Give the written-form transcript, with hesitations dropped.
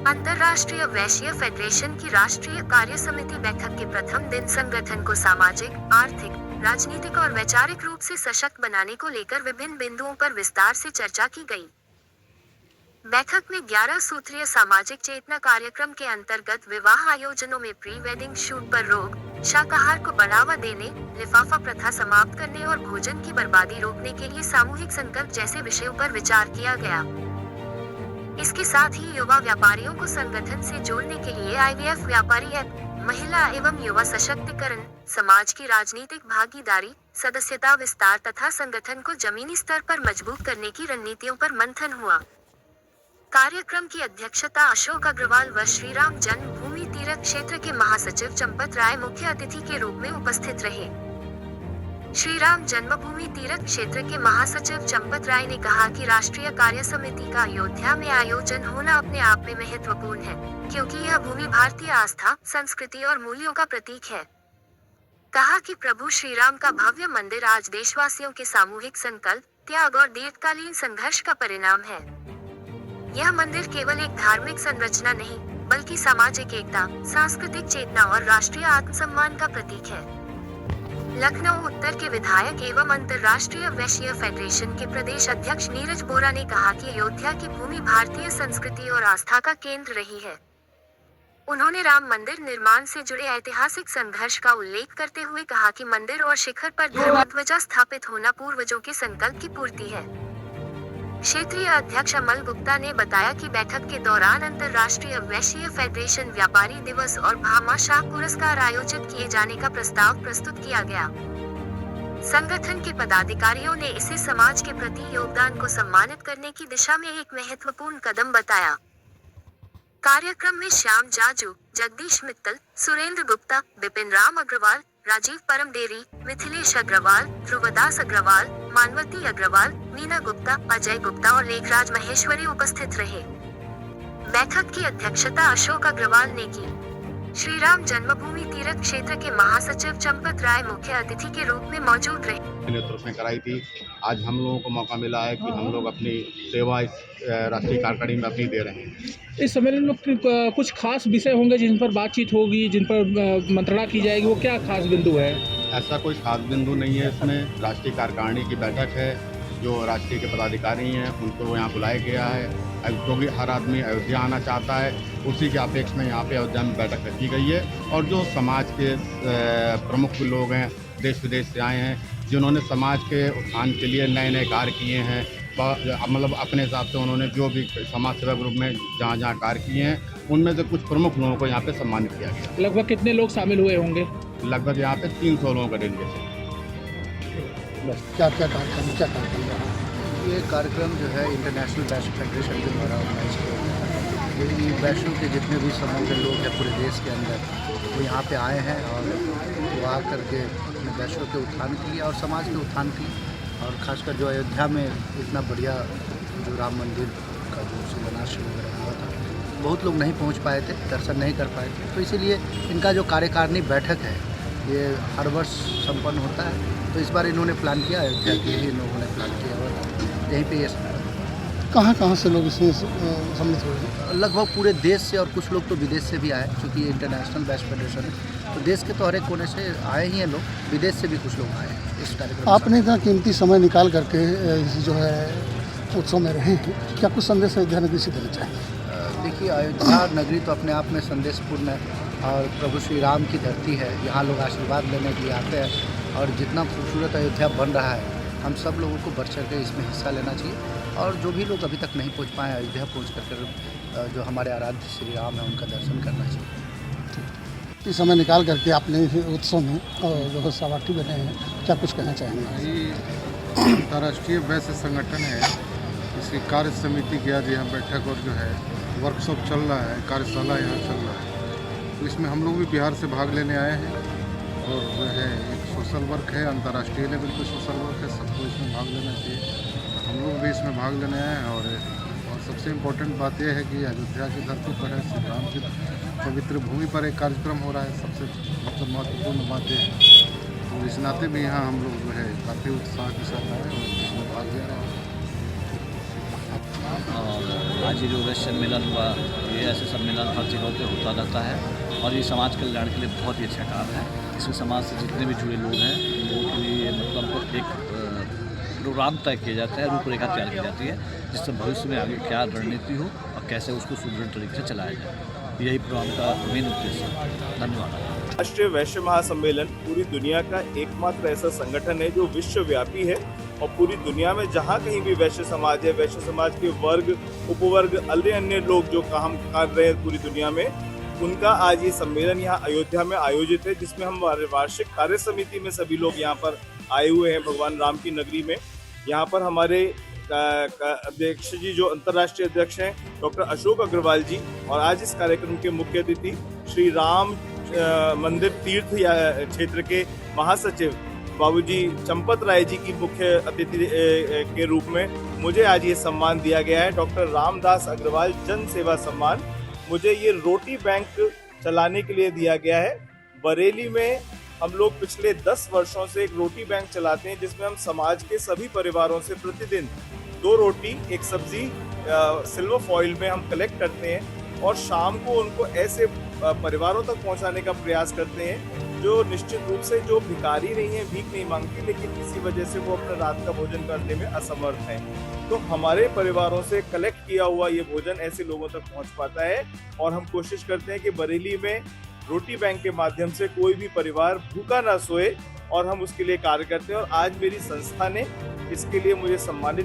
अंतर्राष्ट्रीय वैश्य फेडरेशन की राष्ट्रीय कार्य समिति बैठक के प्रथम दिन संगठन को सामाजिक, आर्थिक, राजनीतिक और वैचारिक रूप से सशक्त बनाने को लेकर विभिन्न बिंदुओं पर विस्तार से चर्चा की गई। बैठक में 11 सूत्रीय सामाजिक चेतना कार्यक्रम के अंतर्गत विवाह आयोजनों में प्री वेडिंग शूट पर रोक, शाकाहार को बढ़ावा देने, लिफाफा प्रथा समाप्त करने और भोजन की बर्बादी रोकने के लिए सामूहिक संकल्प जैसे विषयों पर विचार किया गया। इसके साथ ही युवा व्यापारियों को संगठन से जोड़ने के लिए IVF व्यापारी ऐप, महिला एवं युवा सशक्तिकरण, समाज की राजनीतिक भागीदारी, सदस्यता विस्तार तथा संगठन को जमीनी स्तर पर मजबूत करने की रणनीतियों पर मंथन हुआ। कार्यक्रम की अध्यक्षता अशोक अग्रवाल व श्रीराम जन्मभूमि तीर्थ क्षेत्र के महासचिव चंपत राय मुख्य अतिथि के रूप में उपस्थित रहे। श्रीराम जन्मभूमि तीर्थ क्षेत्र के महासचिव चंपत राय ने कहा कि राष्ट्रीय कार्य समिति का अयोध्या में आयोजन होना अपने आप में महत्वपूर्ण है, क्योंकि यह भूमि भारतीय आस्था, संस्कृति और मूल्यों का प्रतीक है। कहा कि प्रभु श्रीराम का भव्य मंदिर आज देशवासियों के सामूहिक संकल्प, त्याग और दीर्घकालीन संघर्ष का परिणाम है। यह मंदिर केवल एक धार्मिक संरचना नहीं, बल्कि सामाजिक एकता, सांस्कृतिक चेतना और राष्ट्रीय आत्मसम्मान का प्रतीक है। लखनऊ उत्तर के विधायक एवं अंतर्राष्ट्रीय वैश्य फेडरेशन के प्रदेश अध्यक्ष नीरज बोरा ने कहा कि अयोध्या की भूमि भारतीय संस्कृति और आस्था का केंद्र रही है। उन्होंने राम मंदिर निर्माण से जुड़े ऐतिहासिक संघर्ष का उल्लेख करते हुए कहा कि मंदिर और शिखर पर धर्मध्वजा स्थापित होना पूर्वजों के संकल्प की पूर्ति है। क्षेत्रीय अध्यक्ष अमल गुप्ता ने बताया कि बैठक के दौरान अंतर्राष्ट्रीय वैश्य फेडरेशन व्यापारी दिवस और भामाशाह पुरस्कार आयोजित किए जाने का प्रस्ताव प्रस्तुत किया गया। संगठन के पदाधिकारियों ने इसे समाज के प्रति योगदान को सम्मानित करने की दिशा में एक महत्वपूर्ण कदम बताया। कार्यक्रम में श्याम जाजू, जगदीश मित्तल, सुरेंद्र गुप्ता, बिपिन राम अग्रवाल, राजीव परमडेरी, मिथिलेश अग्रवाल, ध्रुवदास अग्रवाल, मानवती अग्रवाल, मीना गुप्ता, अजय गुप्ता और लेखराज महेश्वरी उपस्थित रहे। बैठक की अध्यक्षता अशोक अग्रवाल ने की। श्रीराम जन्मभूमि तीर्थ क्षेत्र के महासचिव चंपत राय मुख्य अतिथि के रूप में मौजूद रहे। नेतृत्व में कराई थी। आज हम लोगों को मौका मिला है कि हम लोग अपनी सेवा इस राष्ट्रीय कार्यकारिणी में अपनी दे रहे हैं। इस सम्मेलन में कुछ खास विषय होंगे जिन पर बातचीत होगी, जिन पर मंत्रणा की जाएगी, वो क्या खास बिंदु है? ऐसा कोई खास बिंदु नहीं है। इसमें राष्ट्रीय कार्यकारिणी की बैठक है। जो राष्ट्रीय के पदाधिकारी हैं उनको यहाँ बुलाया गया है, क्योंकि हर आदमी अयोध्या आना चाहता है। उसी के अपेक्ष में यहाँ पे अयोध्या में बैठक रखी गई है। और जो समाज के प्रमुख लोग हैं, देश विदेश से आए हैं, जिन्होंने समाज के उत्थान के लिए नए नए कार्य किए हैं, मतलब अपने हिसाब से उन्होंने जो भी समाज सेवा ग्रुप में जहाँ जहाँ कार्य किए हैं, उनमें से कुछ प्रमुख लोगों को यहाँ पे सम्मानित किया गया। लगभग कितने लोग शामिल हुए होंगे? लगभग यहाँ पे 300 लोगों का डेलीगेशन। क्या कार्यक्रम ये कार्यक्रम जो है इंटरनेशनल वैश्य फेडरेशन के द्वारा ऑर्गेनाइज किया गया है। ये वैश्यों के जितने भी समूह के लोग हैं पूरे देश के अंदर, वो यहाँ पे आए हैं और वो आ करके अपने वैश्यों के उत्थान के लिए और समाज के उत्थान के लिए, और ख़ासकर जो अयोध्या में इतना बढ़िया जो राम मंदिर का जो शिलान्यास वगैरह हुआ था, बहुत लोग नहीं पहुँच पाए थे, दर्शन नहीं कर पाए थे। तो इसीलिए इनका जो कार्यकारिणी बैठक है ये हर वर्ष संपन्न होता है। तो इस बार इन्होंने प्लान किया, अयोध्या के ही लोगों ने प्लान किया और यहीं पे ये कहाँ से लोग इसमें सम्मिलित हुए? लगभग पूरे देश से, और कुछ लोग तो विदेश से भी आए, क्योंकि ये इंटरनेशनल वैश्य फेडरेशन है। तो देश के तो हर एक कोने से आए ही हैं लोग, विदेश से भी कुछ लोग आए हैं इस कार्यक्रम। आपने इतना कीमती समय निकाल करके जो है उत्सव में रहे हैं, क्या कुछ संदेश अयोध्या नगरी से देना चाहिए? देखिए, अयोध्या नगरी तो अपने आप में संदेशपूर्ण है और प्रभु श्री राम की धरती है। यहाँ लोग आशीर्वाद लेने के लिए आते हैं और जितना खूबसूरत अयोध्या बन रहा है, हम सब लोगों को बढ़ चढ़ के इसमें हिस्सा लेना चाहिए। और जो भी लोग अभी तक नहीं पहुँच पाए, अयोध्या पहुँच कर जो हमारे आराध्य श्री राम है उनका दर्शन करना चाहिए। इस समय निकाल करके आपने उत्सव में जो है सहभागी बने हैं, क्या कुछ कहना चाहेंगे? ये अंतर्राष्ट्रीय वैश्य संगठन है, इसकी कार्य समिति की आज यहाँ बैठक और जो है वर्कशॉप चल रहा है, कार्यशाला यहाँ चल रहा है। तो इसमें हम लोग भी बिहार से भाग लेने आए हैं और जो है एक सोशल वर्क है, अंतर्राष्ट्रीय लेवल पे सोशल वर्क है, सबको इसमें भाग लेना चाहिए। हम लोग भी इसमें भाग लेने आए हैं और सबसे इम्पोर्टेंट बात यह है कि अयोध्या की धरती पर है, श्री राम की पवित्र भूमि पर एक कार्यक्रम हो रहा है। सबसे महत्वपूर्ण बात यह है, तो इस नाते भी यहाँ हम लोग जो है काफ़ी उत्साह के साथ आए और इसमें भाग ले रहे हैं। आज ये जो वैश्य सम्मेलन हुआ, ये ये ऐसे सम्मेलन हर जगह पे होता रहता है और ये समाज कल्याण के लिए बहुत ही अच्छा काम है। इसमें समाज से जितने भी जुड़े लोग हैं उनके लिए मतलब एक प्रोग्राम तय किया जाता है, रूपरेखा तैयार की जाती है, जिससे भविष्य में आगे क्या रणनीति हो और कैसे उसको सुदृढ़ तरीके से चलाया जाए। यही प्रोग्राम का मेन उद्देश्य है। धन्यवाद। राष्ट्रीय वैश्य महासम्मेलन पूरी दुनिया का एकमात्र ऐसा संगठन है जो विश्वव्यापी है और पूरी दुनिया में जहाँ कहीं भी वैश्य समाज है, वैश्य समाज के वर्ग, उपवर्ग, अन्य लोग जो काम कर रहे हैं पूरी दुनिया में, उनका आज ये सम्मेलन यहाँ अयोध्या में आयोजित है, जिसमें हम वार्षिक कार्य समिति में सभी लोग यहाँ पर आए हुए हैं भगवान राम की नगरी में। यहाँ पर हमारे अध्यक्ष जी जो अंतर्राष्ट्रीय अध्यक्ष हैं डॉक्टर अशोक अग्रवाल जी, और आज इस कार्यक्रम के मुख्य अतिथि श्री राम मंदिर तीर्थ क्षेत्र के महासचिव बाबूजी चंपत राय जी की मुख्य अतिथि के रूप में मुझे आज ये सम्मान दिया गया है, डॉक्टर रामदास अग्रवाल जन सेवा सम्मान। मुझे ये रोटी बैंक चलाने के लिए दिया गया है। बरेली में हम लोग पिछले 10 वर्षों से एक रोटी बैंक चलाते हैं, जिसमें हम समाज के सभी परिवारों से प्रतिदिन 2 रोटी 1 सब्जी सिल्वर फॉइल में हम कलेक्ट करते हैं और शाम को उनको ऐसे परिवारों तक पहुंचाने का प्रयास करते हैं जो निश्चित रूप से जो भिखारी नहीं है, भीख नहीं मांगती, लेकिन किसी वजह से वो अपना रात का भोजन करने में असमर्थ हैं। तो हमारे परिवारों से कलेक्ट किया हुआ ये भोजन ऐसे लोगों तक पहुंच पाता है और हम कोशिश करते हैं कि बरेली में रोटी बैंक के माध्यम से कोई भी परिवार भूखा ना सोए और हम उसके लिए कार्य करते हैं। और आज मेरी संस्था ने इसके लिए मुझे सम्मानित